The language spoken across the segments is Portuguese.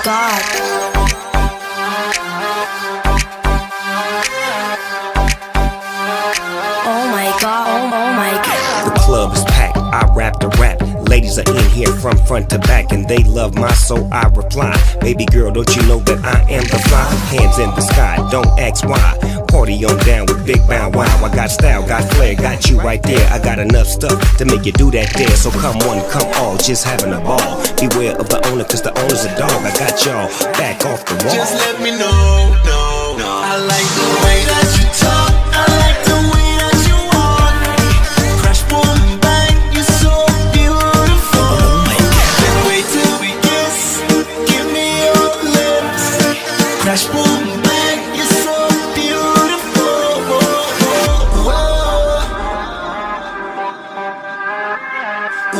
God. Oh my God, oh my God. The club is packed, I rap the rap. Ladies are in here from front to back, and they love my soul, I reply. Baby girl, don't you know that I am the fly? Hands in the sky, don't ask why. Party on down with Big Bow Wow. I got style, got flair, got you right there. I got enough stuff to make you do that there. So come one, come all, just having a ball. Beware of the owner, cause the owner's a dog. I got y'all back off the wall. Just let me know, no. I like the way that you talk. I like the way that you walk. Crash, boom, bang, you're so beautiful. Can't wait till we kiss. Give me your lips. Crash, boom, bang, you're so beautiful. Whoa.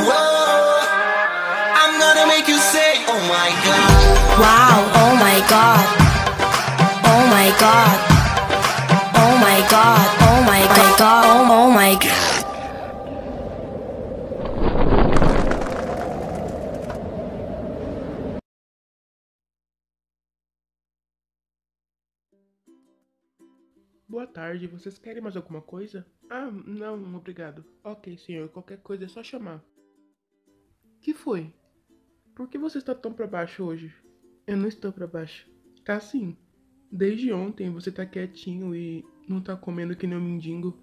Whoa. I'm gonna make you say, oh my God. Wow, oh my God. Oh my God. Oh my God. Oh my God. Oh my God. Boa tarde, vocês querem mais alguma coisa? Ah, não, obrigado. Ok, senhor, qualquer coisa é só chamar. Que foi? Por que você está tão pra baixo hoje? Eu não estou pra baixo. Tá sim. Desde ontem você tá quietinho e não tá comendo que nem um mendigo.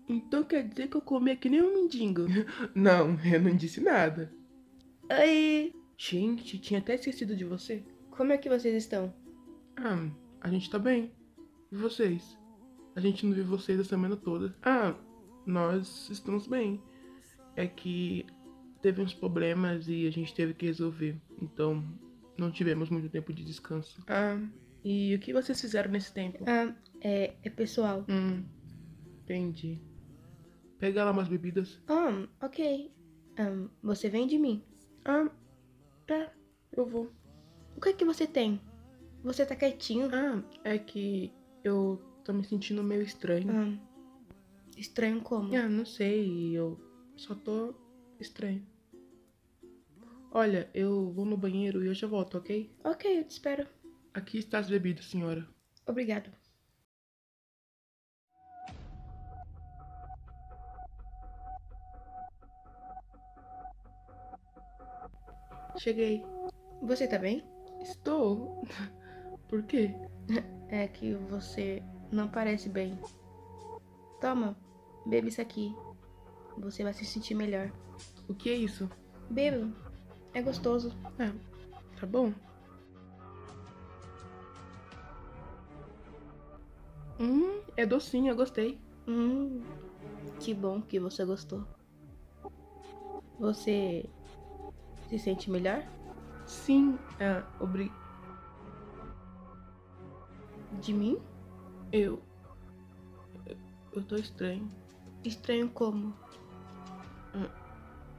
Então quer dizer que eu comi que nem um mendigo? Não, eu não disse nada. Oi, Gente, tinha até esquecido de você. como é que vocês estão? Ah, a gente tá bem. E vocês? A gente não viu vocês a semana toda. Ah, nós estamos bem. É que teve uns problemas e a gente teve que resolver. Então, não tivemos muito tempo de descanso. Ah, e o que vocês fizeram nesse tempo? É pessoal. Entendi. Pega lá umas bebidas. Ok. Você vem de mim. Ah, eu vou. O que é que você tem? Você tá quietinho. Ah, é que eu tô me sentindo meio estranho. Estranho como? Ah, não sei, eu só tô estranho. Olha, eu vou no banheiro e eu já volto, ok? Ok, eu te espero. Aqui está as bebidas, senhora. Obrigado. Cheguei. Você tá bem? Estou. Por quê? É que você não parece bem. Toma, beba isso aqui. Você vai se sentir melhor. O que é isso? Beba. É gostoso. Ah, tá bom. É docinho, eu gostei. Que bom que você gostou. Você se sente melhor? Sim, De mim? Eu tô estranho. Estranho como?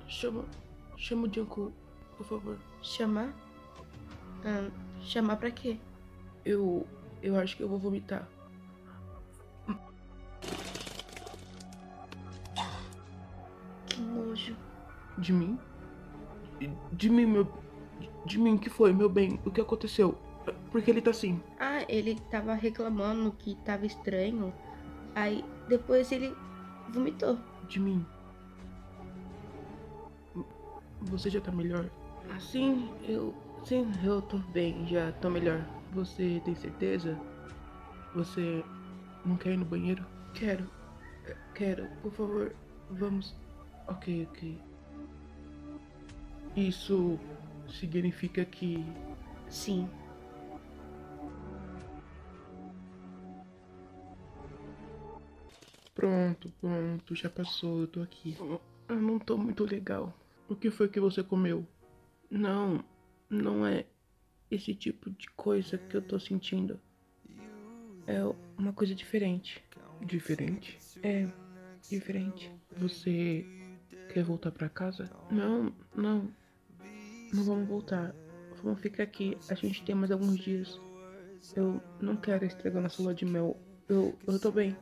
Chama o Junko, por favor. Chamar? Chamar pra quê? Eu acho que eu vou vomitar. Que nojo. De mim? De mim, De mim, o que foi, meu bem? O que aconteceu? Por que ele tá assim? Ele tava reclamando que tava estranho. Aí depois ele vomitou. De mim? Você já tá melhor? Sim, eu tô bem, já tô melhor. Você tem certeza? Você não quer ir no banheiro? Quero, por favor, vamos. Ok. Isso significa que... Sim. Pronto, já passou, eu tô aqui. Eu não tô muito legal. O que foi que você comeu? Não é esse tipo de coisa que eu tô sentindo. É uma coisa diferente. Diferente? É, diferente. Você quer voltar pra casa? Não vamos voltar. Vamos ficar aqui. A gente tem mais alguns dias. Eu não quero estragar nossa lua de mel. Eu tô bem.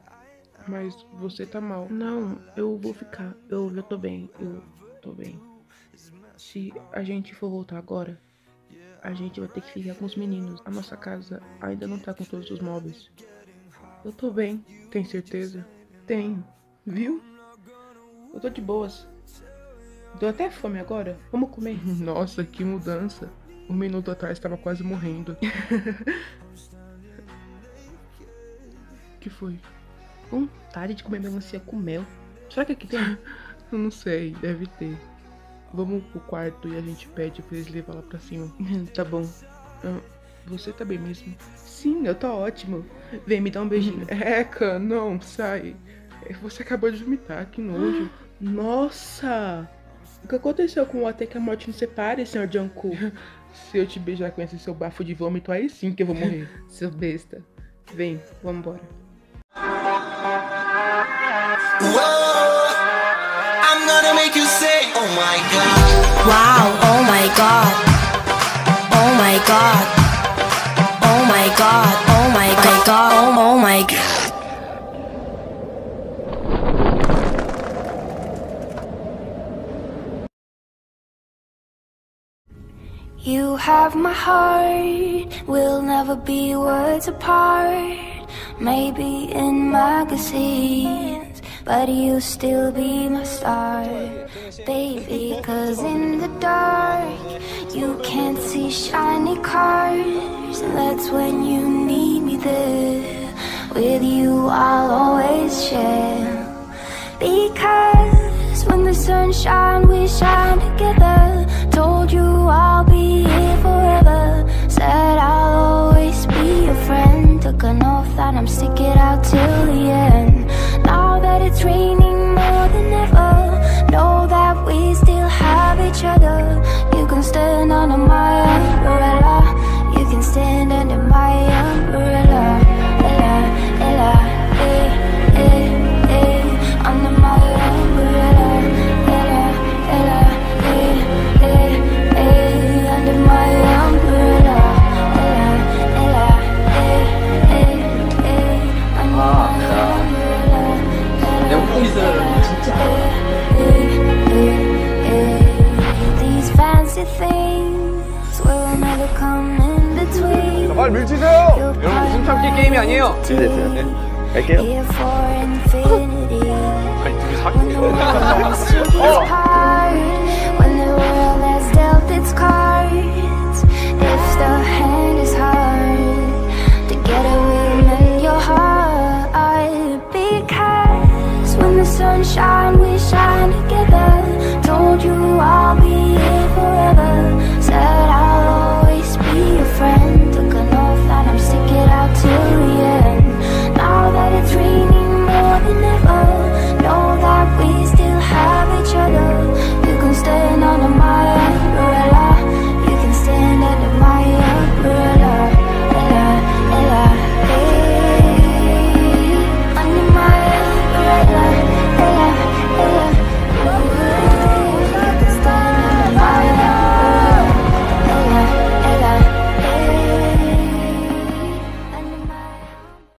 Mas você tá mal. Não, eu vou ficar. Eu já tô bem. Eu tô bem. Se a gente for voltar agora, a gente vai ter que ficar com os meninos. A nossa casa ainda não tá com todos os móveis. Eu tô bem, tem certeza? Tenho, viu? Eu tô de boas. Deu até fome agora. Vamos comer. Nossa, que mudança. Um minuto atrás tava quase morrendo. Que foi? Vontade de comer melancia com mel. Será que aqui tem? Eu não sei, deve ter. Vamos pro quarto e a gente pede pra eles levar lá pra cima. Tá bom. Você tá bem mesmo? Sim, eu tô ótimo. Vem, me dá um beijinho. Eca, não, sai. Você acabou de vomitar, que nojo. Nossa! O que aconteceu com o Até que a Morte nos separe, Sr. Jungkook? Se eu te beijar com esse seu bafo de vômito, aí sim que eu vou morrer. Seu besta. Vem, vambora. I'm gonna make you say, oh my god. Wow, oh my god. Oh my god. Oh my god. Oh my god. Oh my god. You have my heart, we'll never be words apart. Maybe in magazines, but you still be my star, baby. Cause in the dark, you can't see shiny cars, and that's when you need me there. With you I'll always share, because when the sun shines, we shine together. Told you I'll be here forever, said I'll always be your friend. Took an oath that I'm stick it out till the end. Now that it's raining more than ever, know that we still have each other. You can stand under my umbrella, you can stand under my umbrella. Ella, Ella, eh, eh, eh, under my umbrella. Ella, Ella, eh, eh, eh, under my umbrella. Ella, Ella, eh, eh, eh, under my umbrella. These fancy things will never come in between. 말 밀치세요! 여러분 숨 참기 게임이 아니에요. 됐어요. 네. 갈게요. Here for infinity. 아니 둘이 사귀는 When the world's too apart,